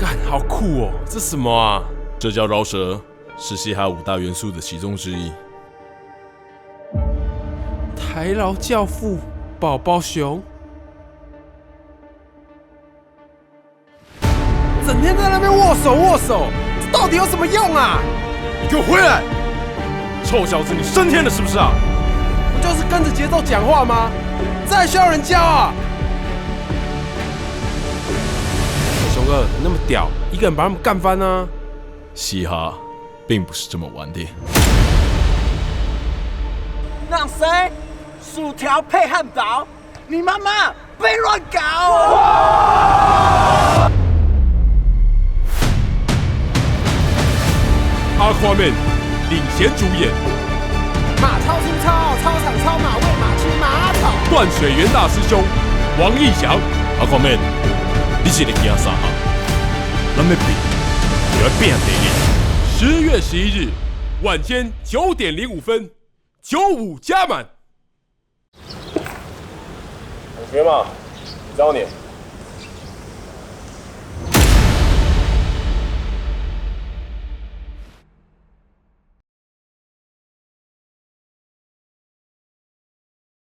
干，好酷哦！这什么啊？这叫饶舌，是嘻哈5大元素的其中之一。台劳教父宝宝熊，整天在那边握手，这到底有什么用啊？你给我回来！臭小子，你升天了是不是啊？不就是跟着节奏讲话吗？这还需要人教啊？熊哥，你那么屌，一个人把他们干翻啊！嘻哈并不是这么玩的。让谁？薯条配汉堡？你妈妈被乱搞！Aquaman 领衔主演，马超粗糙，操场超马，喂马吃马草。断水源大师兄王义祥 ，Aquaman， 你是在惊啥啊？咱们比，你要变第一。10月11日晚间9点05分，95加满。同学嘛，你找你。